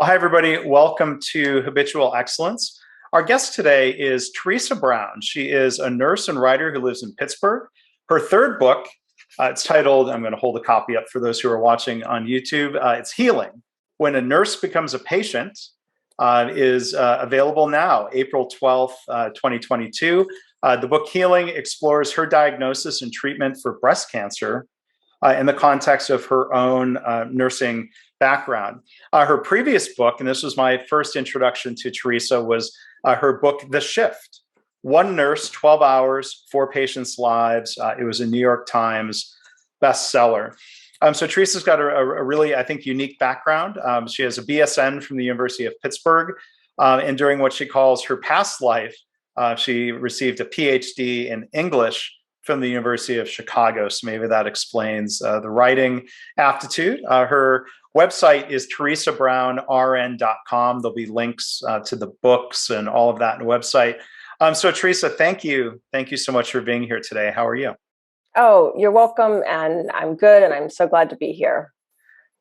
Well, hi, everybody. Welcome to Habitual Excellence. Our guest today is Theresa Brown. She is a nurse and writer who lives in Pittsburgh. Her third book, it's titled, I'm going to hold a copy up for those who are watching on YouTube. It's Healing: When a Nurse Becomes a Patient, is available now, April 12th, 2022. The book Healing explores her diagnosis and treatment for breast cancer in the context of her own nursing background. Her previous book, and this was my first introduction to Theresa, was her book, The Shift: One Nurse, 12 Hours, Four Patients' Lives. It was a New York Times bestseller. So Theresa's got a really, I think, unique background. She has a BSN from the University of Pittsburgh, and during what she calls her past life, she received a PhD in English from the University of Chicago. So maybe that explains the writing aptitude. Her website is theresabrownrn.com. There'll be links to the books and all of that on the website. So Theresa, thank you. Thank you so much for being here today. How are you? Oh, you're welcome. And I'm good. And I'm so glad to be here.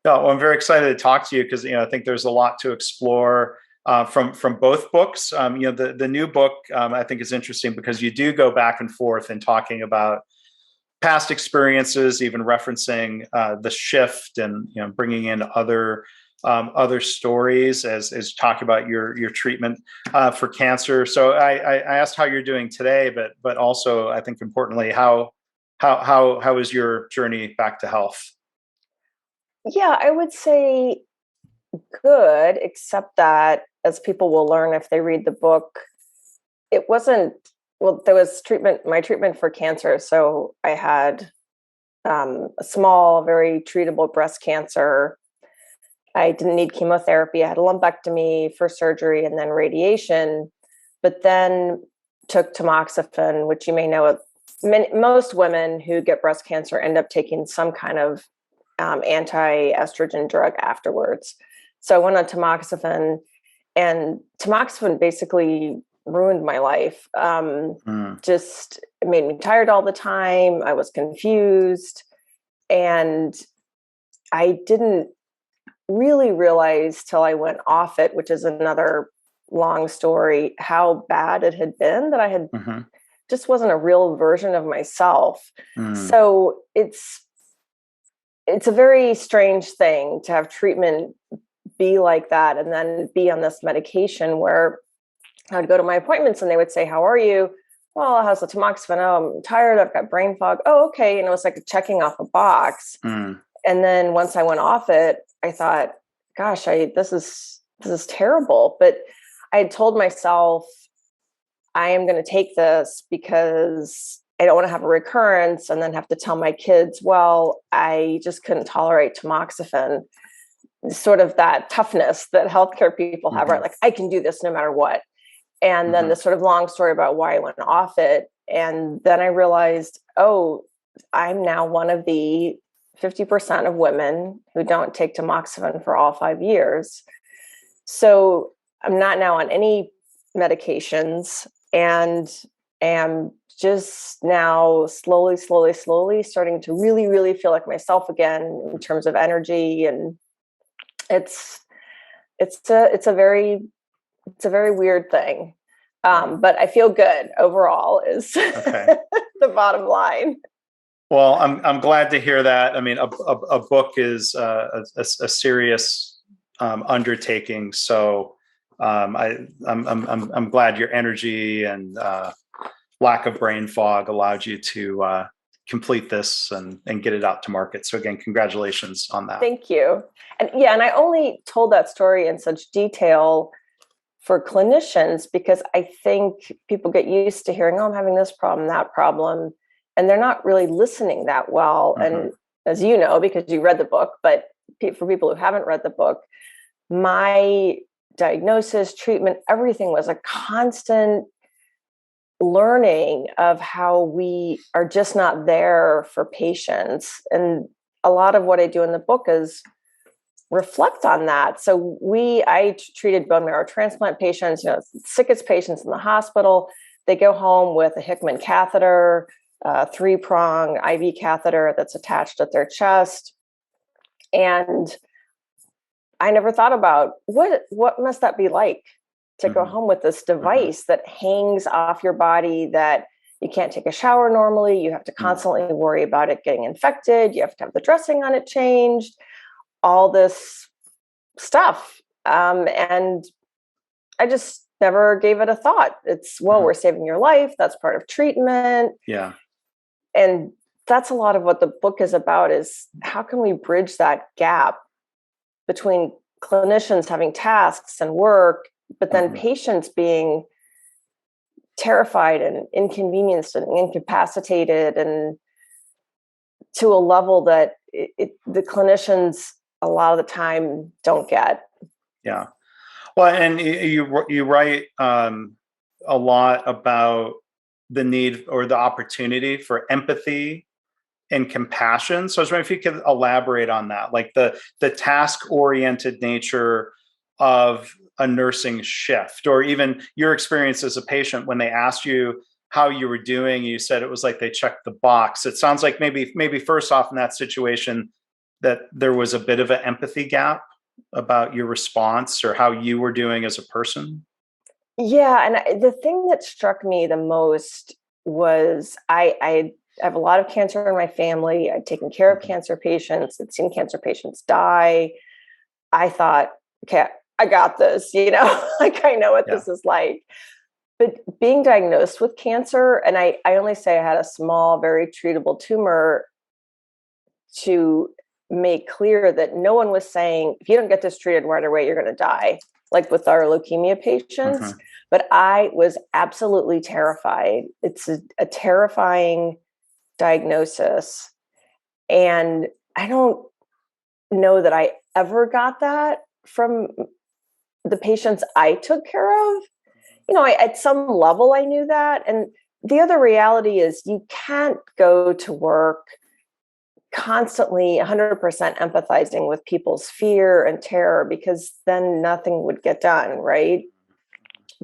Well, I'm very excited to talk to you because I think there's a lot to explore from both books. The new book I think is interesting because you do go back and forth in talking about past experiences, even referencing the shift and bringing in other stories as talk about your treatment for cancer. So I asked how you're doing today, but also I think importantly how is your journey back to health? Yeah, I would say good, except that, as people will learn if they read the book, it wasn't, well, there was my treatment for cancer. So I had a small, very treatable breast cancer. I didn't need chemotherapy. I had a lumpectomy for surgery and then radiation, but then took tamoxifen, which you may know, most women who get breast cancer end up taking some kind of anti-estrogen drug afterwards. So I went on tamoxifen, and tamoxifen basically ruined my life. Just it made me tired all the time. I was confused, and I didn't really realize till I went off it, which is another long story, how bad it had been, that I had just wasn't a real version of myself. So it's a very strange thing to have treatment be like that and then be on this medication where I would go to my appointments and they would say, "How are you?" "Well, how's the tamoxifen?" "Oh, I'm tired. I've got brain fog." "Oh, okay." And it was like checking off a box. And then once I went off it, I thought, gosh, this is terrible. But I had told myself, I am going to take this because I don't want to have a recurrence and then have to tell my kids, well, I just couldn't tolerate tamoxifen. Sort of that toughness that healthcare people have, right? Like, I can do this no matter what. And then the sort of long story about why I went off it. And then I realized, oh, I'm now one of the 50% of women who don't take tamoxifen for all 5 years. So I'm not now on any medications and am just now slowly starting to really, really feel like myself again in terms of energy. And it's a very weird thing. But I feel good overall is the bottom line. Well, I'm glad to hear that. I mean, a book is a serious undertaking. So I'm glad your energy and lack of brain fog allowed you to complete this and get it out to market. So again, congratulations on that. Thank you. And I only told that story in such detail for clinicians because I think people get used to hearing, "Oh, I'm having this problem, that problem," and they're not really listening that well. And as you know, because you read the book, but for people who haven't read the book, my diagnosis, treatment, everything was a constant learning of how we are just not there for patients. And a lot of what I do in the book is reflect on that. So I treated bone marrow transplant patients, sickest patients in the hospital. They go home with a Hickman catheter, a 3-prong IV catheter that's attached at their chest. And I never thought about what must that be like to go home with this device that hangs off your body, that you can't take a shower normally. You have to constantly worry about it getting infected. You have to have the dressing on it changed, all this stuff. And I just never gave it a thought. It's, well, we're saving your life. That's part of treatment. Yeah. And that's a lot of what the book is about, is how can we bridge that gap between clinicians having tasks and work, but then patients being terrified and inconvenienced and incapacitated, and to a level that the clinicians a lot of the time don't get. Yeah. Well, and you write a lot about the need or the opportunity for empathy and compassion. So I was wondering if you could elaborate on that, like the task-oriented nature of a nursing shift, or even your experience as a patient when they asked you how you were doing, you said it was like they checked the box. It sounds like maybe first off in that situation that there was a bit of an empathy gap about your response or how you were doing as a person. Yeah. And the thing that struck me the most was I have a lot of cancer in my family. I'd taken care of cancer patients. I'd seen cancer patients die. I thought, okay, I got this, like I know what this is like. But being diagnosed with cancer, and I only say I had a small, very treatable tumor, to make clear that no one was saying, if you don't get this treated right away, you're going to die, like with our leukemia patients. But I was absolutely terrified. It's a terrifying diagnosis. And I don't know that I ever got that from the patients I took care of. At some level I knew that. And the other reality is you can't go to work constantly 100% empathizing with people's fear and terror, because then nothing would get done, right?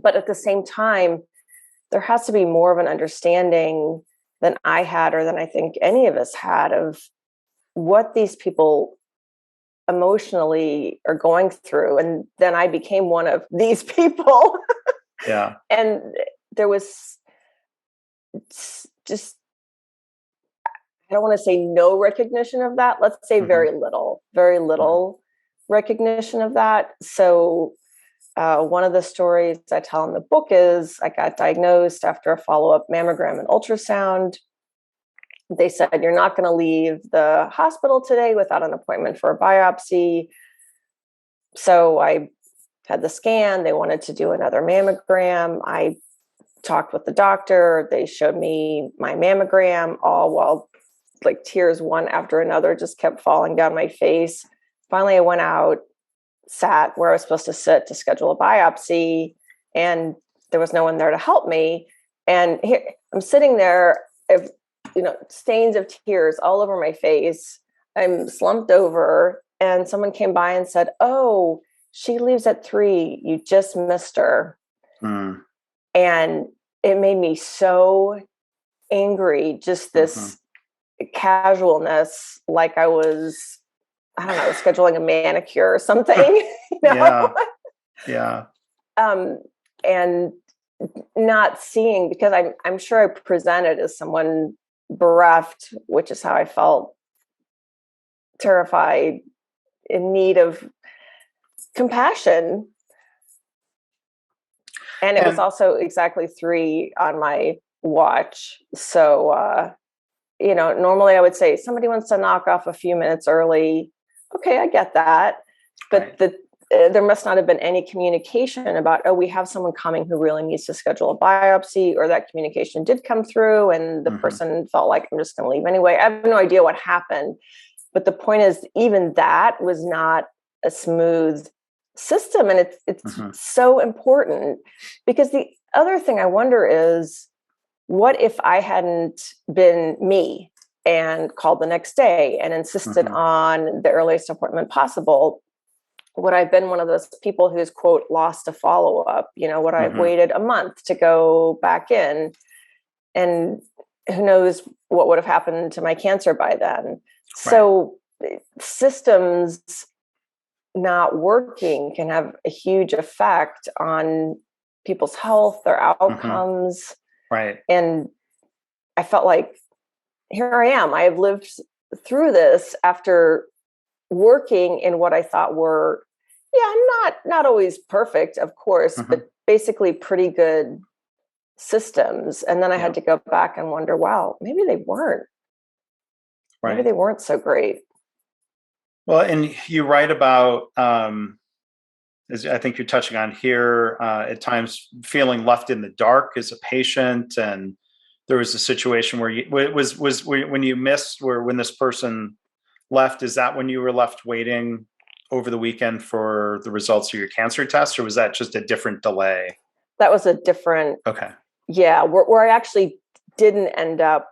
But at the same time, there has to be more of an understanding than I had, or than I think any of us had, of what these people emotionally are going through. And then I became one of these people. Yeah. And there was just, I don't want to say no recognition of that. Let's say very little recognition of that. So one of the stories I tell in the book is I got diagnosed after a follow-up mammogram and ultrasound. They said, you're not going to leave the hospital today without an appointment for a biopsy. So I had the scan. They wanted to do another mammogram. I talked with the doctor. They showed me my mammogram, all while like tears one after another just kept falling down my face. Finally, I went out, sat where I was supposed to sit to schedule a biopsy, and there was no one there to help me. And here I'm sitting there, stains of tears all over my face. I'm slumped over, and someone came by and said, "Oh, she leaves at 3. You just missed her." And it made me so angry, just this casualness, like I was, I don't know, scheduling a manicure or something. Yeah. And not seeing, because I'm sure I presented as someone bereft, which is how I felt, terrified, in need of compassion. And it was also exactly 3 on my watch. So, normally I would say somebody wants to knock off a few minutes early. Okay, I get that. But there must not have been any communication about, oh, we have someone coming who really needs to schedule a biopsy, or that communication did come through and the person felt like, I'm just going to leave anyway. I have no idea what happened. But the point is, even that was not a smooth system. And it's so important, because the other thing I wonder is, what if I hadn't been me and called the next day and insisted on the earliest appointment possible? Would I have been one of those people who's, quote, lost a follow-up? Would I have waited a month to go back in? And who knows what would have happened to my cancer by then? So systems not working can have a huge effect on people's health, their outcomes. Right. And I felt like, here I am. I have lived through this after working in what I thought were, not always perfect, of course, but basically pretty good systems. And then I had to go back and wonder, wow, maybe they weren't. Right. Maybe they weren't so great. Well, and you write about, as I think you're touching on here, at times feeling left in the dark as a patient. And there was a situation where when you missed, where when this person left, is that when you were left waiting over the weekend for the results of your cancer test, or was that just a different delay? That was a different. Okay. Yeah, where I actually didn't end up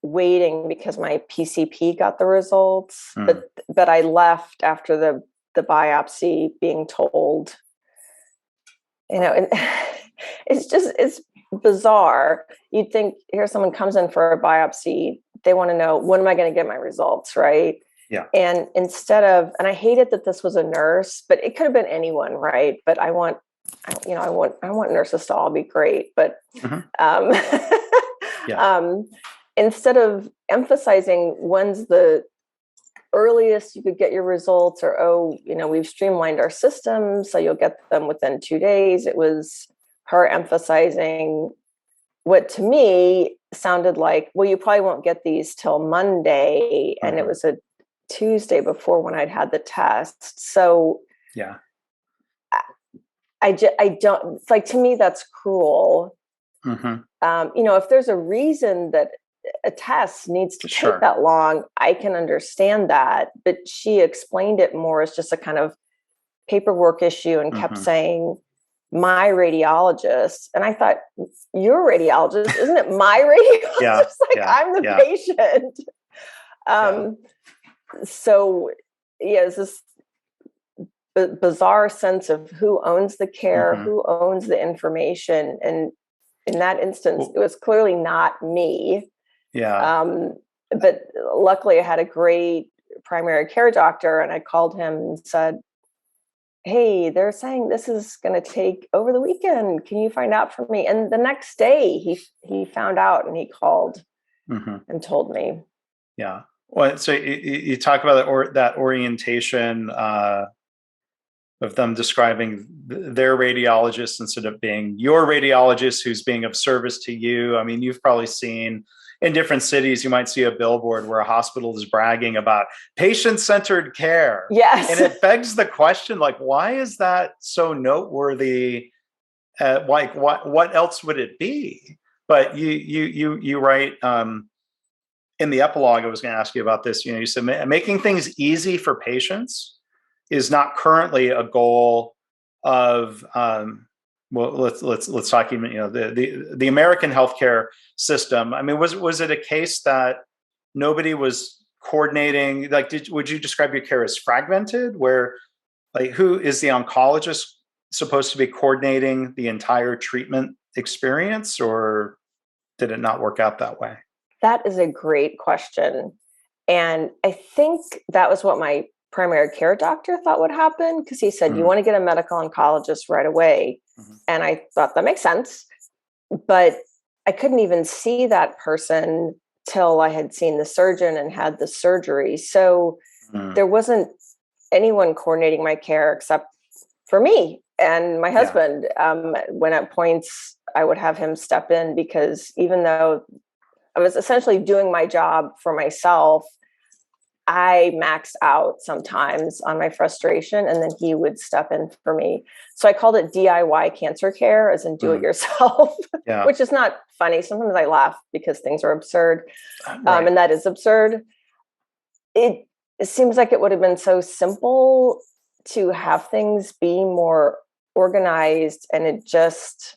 waiting because my PCP got the results, but I left after the biopsy, being told, and it's bizarre. You'd think, here someone comes in for a biopsy, they want to know, when am I going to get my results, right? Yeah. And instead of, and I hated that this was a nurse, but it could have been anyone, right? But I want nurses to all be great, but instead of emphasizing when's the earliest you could get your results, or we've streamlined our system so you'll get them within 2 days, it was her emphasizing what to me sounded like, well, you probably won't get these till Monday, and it was a Tuesday before when I'd had the test. So yeah, I don't, it's like, to me, that's cruel. If there's a reason that a test needs to take that long, I can understand that. But she explained it more as just a kind of paperwork issue and kept saying, my radiologist. And I thought, your radiologist? Isn't it my radiologist? I'm the patient. So it's this bizarre sense of who owns the care, who owns the information. And in that instance, it was clearly not me. Yeah. But luckily I had a great primary care doctor, and I called him and said, hey, they're saying this is going to take over the weekend. Can you find out for me? And the next day he found out, and he called and told me. Yeah. Well, so you talk about that orientation of them describing their radiologist instead of being your radiologist who's being of service to you. I mean, you've probably seen in different cities, you might see a billboard where a hospital is bragging about patient-centered care. Yes. And it begs the question, like, why is that so noteworthy? Like, what else would it be? But you write, in the epilogue, I was going to ask you about this. You said making things easy for patients is not currently a goal of let's talk even the American healthcare system. I mean, was it a case that nobody was coordinating? Like, would you describe your care as fragmented, where like who is the oncologist supposed to be coordinating the entire treatment experience, or did it not work out that way? That is a great question. And I think that was what my primary care doctor thought would happen, because he said, you want to get a medical oncologist right away. And I thought that makes sense. But I couldn't even see that person till I had seen the surgeon and had the surgery. So there wasn't anyone coordinating my care except for me and my husband. When at points I would have him step in, because even though I was essentially doing my job for myself, I maxed out sometimes on my frustration, and then he would step in for me. So I called it DIY cancer care, as in do it yourself, which is not funny. Sometimes I laugh because things are absurd. And that is absurd. It seems like it would have been so simple to have things be more organized, and it just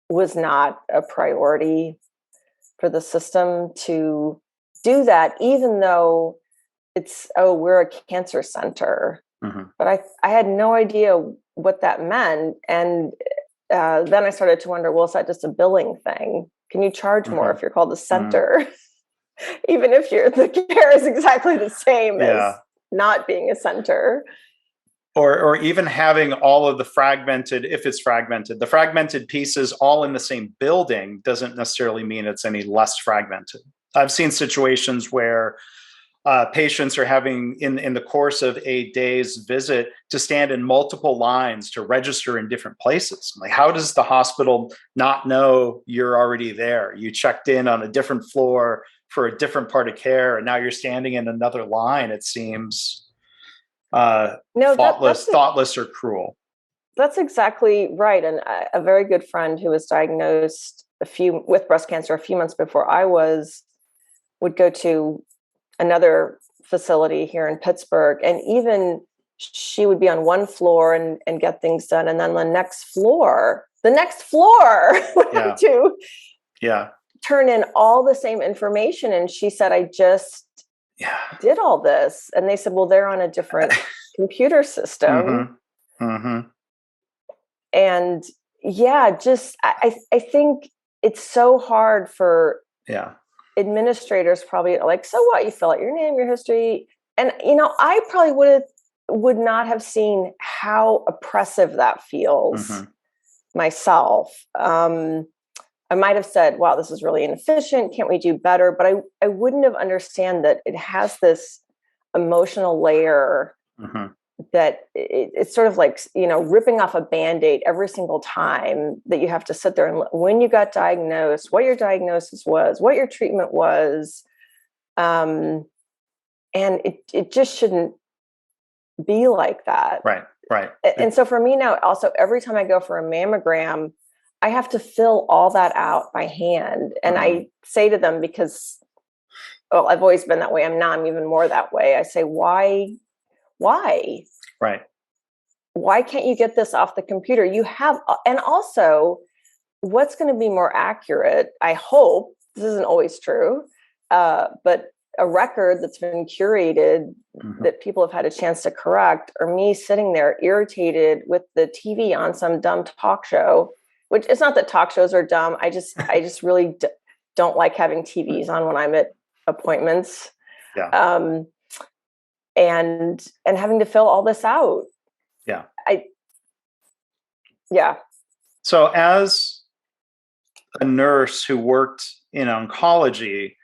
was not a priority for the system to do that, even though it's, we're a cancer center. But I had no idea what that meant. And then I started to wonder, well, is that just a billing thing? Can you charge more if you're called a center? Even if the care is exactly the same as not being a center. or even having all of the fragmented, if it's fragmented, the fragmented pieces all in the same building doesn't necessarily mean it's any less fragmented. I've seen situations where patients are having, in the course of a day's visit, to stand in multiple lines to register in different places. Like, how does the hospital not know you're already there? You checked in on a different floor for a different part of care, and now you're standing in another line. It seems No, thoughtless or cruel. That's exactly right. And a very good friend who was diagnosed with breast cancer a few months before I would go to another facility here in Pittsburgh, and even she would be on one floor and get things done, and then the next floor would have to turn in all the same information. And she said, I just did all this. And they said, well, they're on a different computer system. Mm-hmm. Mm-hmm. And I think it's so hard for administrators, probably, like, so what, you fill out your name, your history. And, I probably would not have seen how oppressive that feels myself. I might have said, wow, this is really inefficient. Can't we do better? But I wouldn't have understand that it has this emotional layer that it's sort of like, ripping off a Band-Aid every single time that you have to sit there and when you got diagnosed, what your diagnosis was, what your treatment was. And it just shouldn't be like that. Right. And so for me now, also, every time I go for a mammogram, I have to fill all that out by hand. And I say to them, because, I've always been that way. I'm even more that way. I say, why? Right. Why can't you get this off the computer? And also, what's going to be more accurate, I hope, this isn't always true, but a record that's been curated that people have had a chance to correct, or me sitting there irritated with the TV on some dumb talk show, which it's not that talk shows are dumb. I just really don't like having TVs on when I'm at appointments. Yeah. And having to fill all this out. So as a nurse who worked in oncology,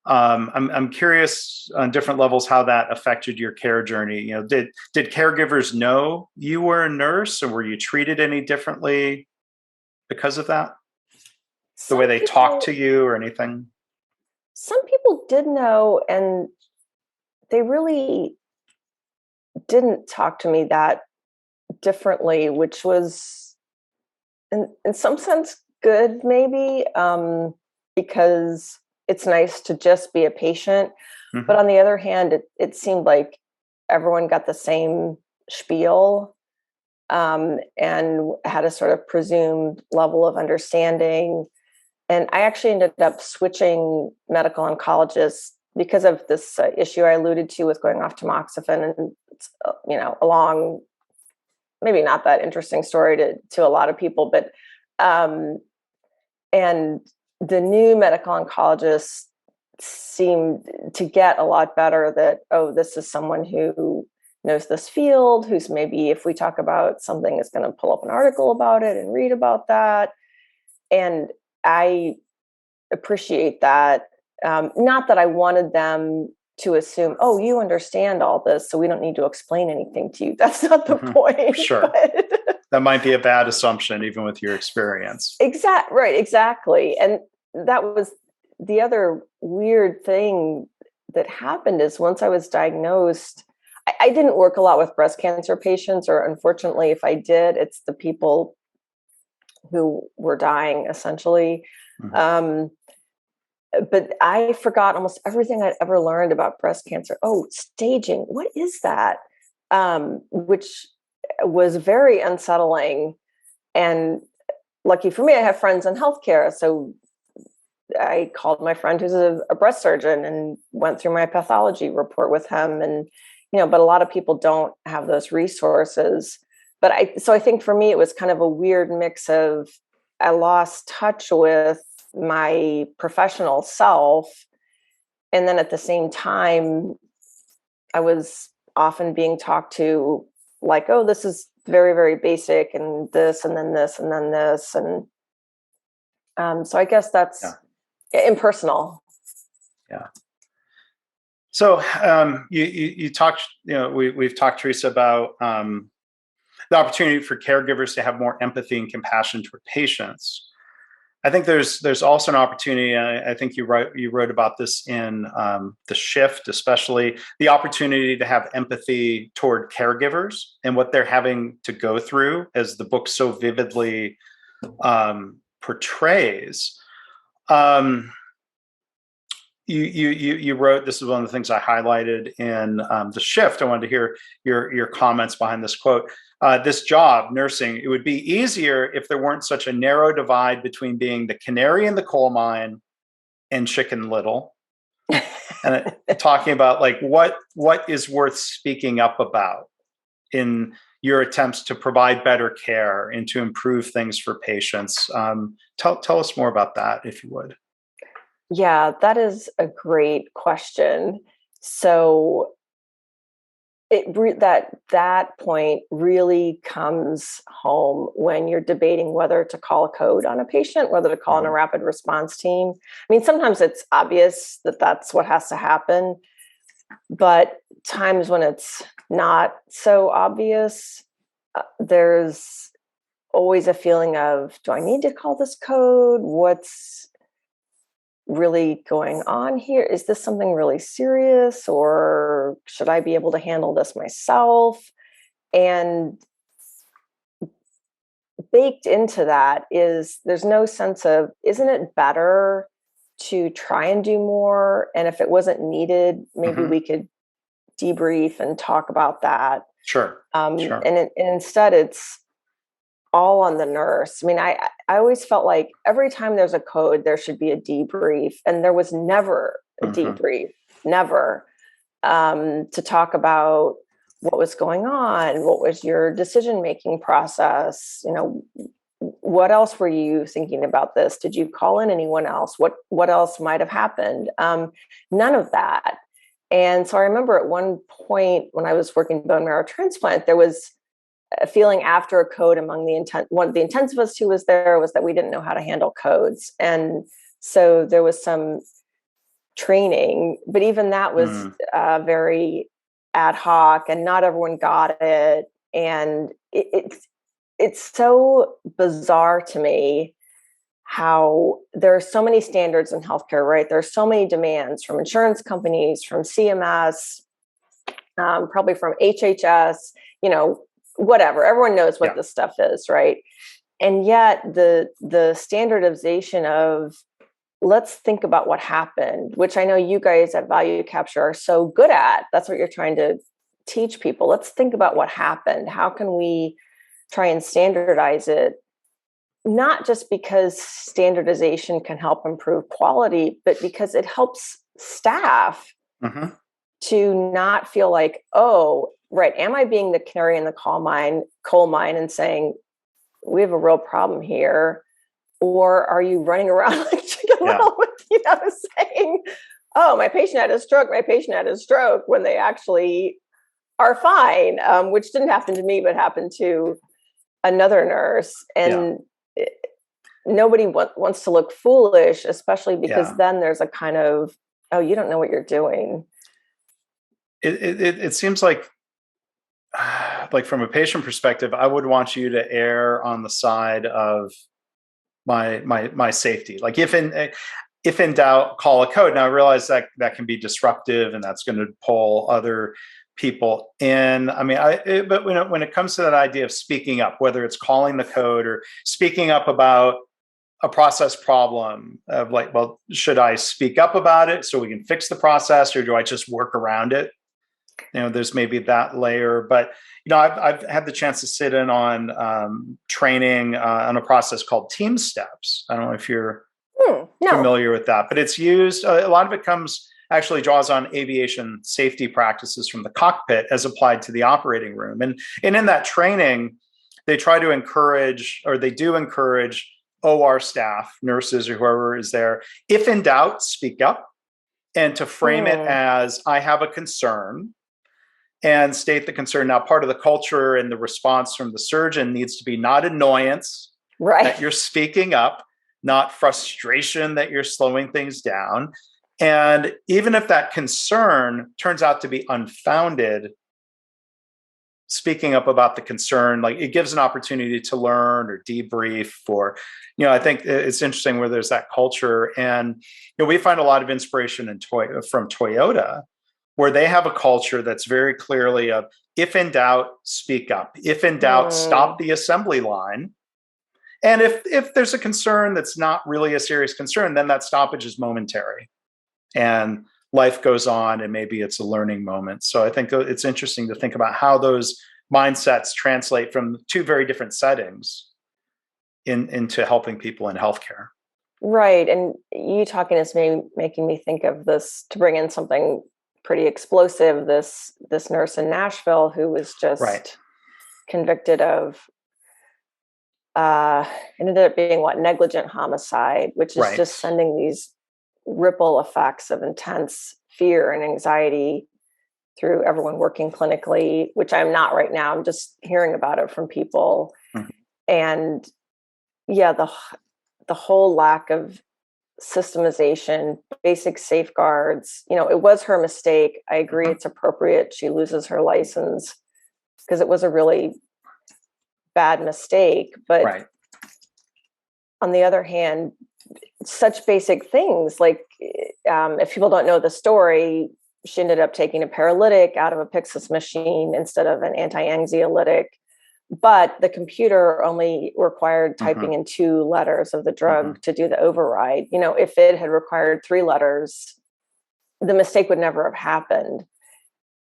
I'm curious on different levels how that affected your care journey. Did caregivers know you were a nurse, or were you treated any differently because of that? The way they talked to you or anything? Some people did know, and they really didn't talk to me that differently, which was in some sense good, maybe, because it's nice to just be a patient. But on the other hand, it seemed like everyone got the same spiel, and had a sort of presumed level of understanding. And I actually ended up switching medical oncologists because of this issue I alluded to with going off tamoxifen. And it's, a long, maybe not that interesting story to a lot of people, but and the new medical oncologists seemed to get a lot better that, this is someone who knows this field, who's maybe, if we talk about something, is going to pull up an article about it and read about that. And I appreciate that. Not that I wanted them to assume, you understand all this, so we don't need to explain anything to you. That's not the point. Sure. That might be a bad assumption, even with your experience. Exactly. And that was the other weird thing that happened is once I was diagnosed, I didn't work a lot with breast cancer patients, or unfortunately, if I did, it's the people who were dying, essentially. But I forgot almost everything I'd ever learned about breast cancer. Staging, what is that? Which was very unsettling. And lucky for me, I have friends in healthcare. So I called my friend who's a breast surgeon and went through my pathology report with him. And, but a lot of people don't have those resources. But I think for me, it was kind of a weird mix of, I lost touch with my professional self. And then at the same time, I was often being talked to like, oh, this is very, very basic, and this, and then this, and then this. And so I guess that's impersonal. Yeah. So you talked, we've talked, Theresa, about the opportunity for caregivers to have more empathy and compassion toward patients. I think there's also an opportunity. I think you wrote about this in The Shift, especially the opportunity to have empathy toward caregivers and what they're having to go through, as the book so vividly portrays. You wrote, this is one of the things I highlighted in The Shift. I wanted to hear your comments behind this quote. This job, nursing, it would be easier if there weren't such a narrow divide between being the canary in the coal mine and Chicken Little. And talking about like what is worth speaking up about in your attempts to provide better care and to improve things for patients. Tell us more about that, if you would. Yeah, that is a great question. So that point really comes home when you're debating whether to call a code on a patient, whether to call in a rapid response team. I mean, sometimes it's obvious that that's what has to happen, but times when it's not so obvious, there's always a feeling of, do I need to call this code? What's really going on here? Is this something really serious, or should I be able to handle this myself? And baked into that is, there's no sense of, isn't it better to try and do more? And if it wasn't needed, maybe we could debrief and talk about that. Sure. And instead, it's all on the nurse. I mean, I always felt like every time there's a code, there should be a debrief, and there was never a debrief, never, to talk about what was going on, what was your decision-making process, what else were you thinking about this? Did you call in anyone else? What else might have happened? None of that. And so I remember at one point when I was working bone marrow transplant, there was a feeling after a code among one of the intensivists who was there, was that we didn't know how to handle codes. And so there was some training, but even that was very ad hoc, and not everyone got it. And it's so bizarre to me how there are so many standards in healthcare, right? There are so many demands from insurance companies, from CMS, probably from HHS, whatever. Everyone knows what this stuff is, right? And yet the standardization of, let's think about what happened, which I know you guys at Value Capture are so good at. That's what you're trying to teach people. Let's think about what happened. How can we try and standardize it? Not just because standardization can help improve quality, but because it helps staff to not feel like, oh, right, am I being the canary in the coal mine and saying, we have a real problem here? Or are you running around like Chicken Little, saying, oh, my patient had a stroke, when they actually are fine, which didn't happen to me, but happened to another nurse. And nobody wants to look foolish, especially because then there's a kind of, oh, you don't know what you're doing. It seems like from a patient perspective, I would want you to err on the side of my safety. Like if in doubt, call a code. Now I realize that can be disruptive, and that's going to pull other people in. I mean, but when it comes to that idea of speaking up, whether it's calling the code or speaking up about a process problem, of like, well, should I speak up about it so we can fix the process, or do I just work around it? There's maybe that layer, but I've had the chance to sit in on training on a process called Team Steps. I don't know if you're familiar with that, but it's used. A lot of it actually draws on aviation safety practices from the cockpit as applied to the operating room, and in that training, they do encourage OR staff, nurses, or whoever is there, if in doubt, speak up, and to frame it as, I have a concern. and state the concern. Now, part of the culture and the response from the surgeon needs to be not annoyance that you're speaking up, not frustration that you're slowing things down. And even if that concern turns out to be unfounded, speaking up about the concern, like, it gives an opportunity to learn or debrief, or, I think it's interesting where there's that culture. And, we find a lot of inspiration from Toyota, where they have a culture that's very clearly of, if in doubt, speak up. If in doubt, stop the assembly line. And if there's a concern that's not really a serious concern, then that stoppage is momentary. And life goes on, and maybe it's a learning moment. So I think it's interesting to think about how those mindsets translate from two very different settings into helping people in healthcare. Right. And you talking is making me think of this, to bring in something pretty explosive, this nurse in Nashville who was just convicted of, ended up being negligent homicide, which is just sending these ripple effects of intense fear and anxiety through everyone working clinically, which I'm not right now. I'm just hearing about it from people. Mm-hmm. And the whole lack of systemization, basic safeguards, it was her mistake. I agree. It's appropriate she loses her license because it was a really bad mistake. But on the other hand, such basic things like, if people don't know the story, she ended up taking a paralytic out of a Pyxis machine instead of an anti-anxiolytic. But the computer only required typing in 2 letters of the drug to do the override. If it had required 3 letters, the mistake would never have happened.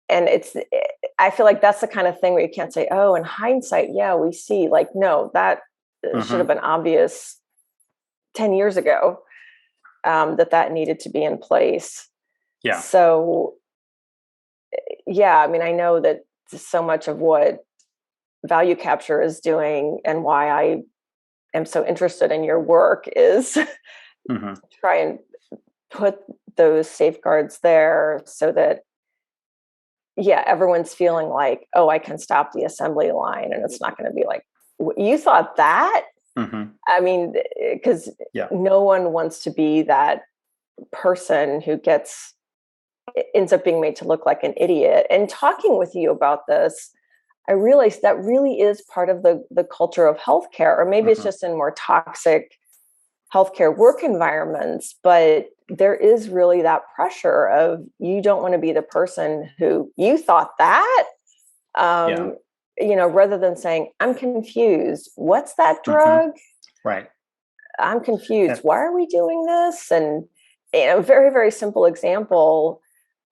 And I feel like that's the kind of thing where you can't say, oh, in hindsight, we see, no, that should have been obvious 10 years ago, that needed to be in place. Yeah. So, I know that so much of what value capture is doing and why I am so interested in your work is try and put those safeguards there so that, everyone's feeling like, oh, I can stop the assembly line, and it's not going to be like, you thought that? I mean, because no one wants to be that person who ends up being made to look like an idiot. And talking with you about this, I realized that really is part of the culture of healthcare, or maybe it's just in more toxic healthcare work environments, but there is really that pressure of, you don't want to be the person who, you thought that, rather than saying, I'm confused. What's that drug? Right. I'm confused. Why are we doing this? And a very, very simple example.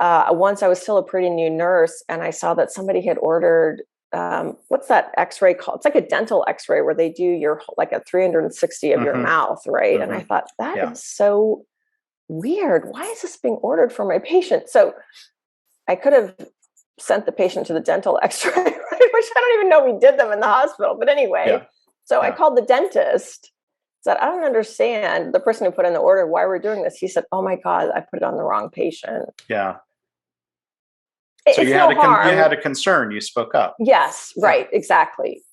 Once I was still a pretty new nurse, and I saw that somebody had ordered, what's that X-ray called? It's like a dental X-ray where they do a 360 of your mouth, right? And I thought, that is so weird. Why is this being ordered for my patient? So I could have sent the patient to the dental X-ray, right? Which I don't even know we did them in the hospital. But anyway, I called the dentist. Said, I don't understand. The person who put in the order, why we're doing this. He said, oh my God, I put it on the wrong patient. Yeah. So you had a concern. You spoke up. Yes. Right. Exactly.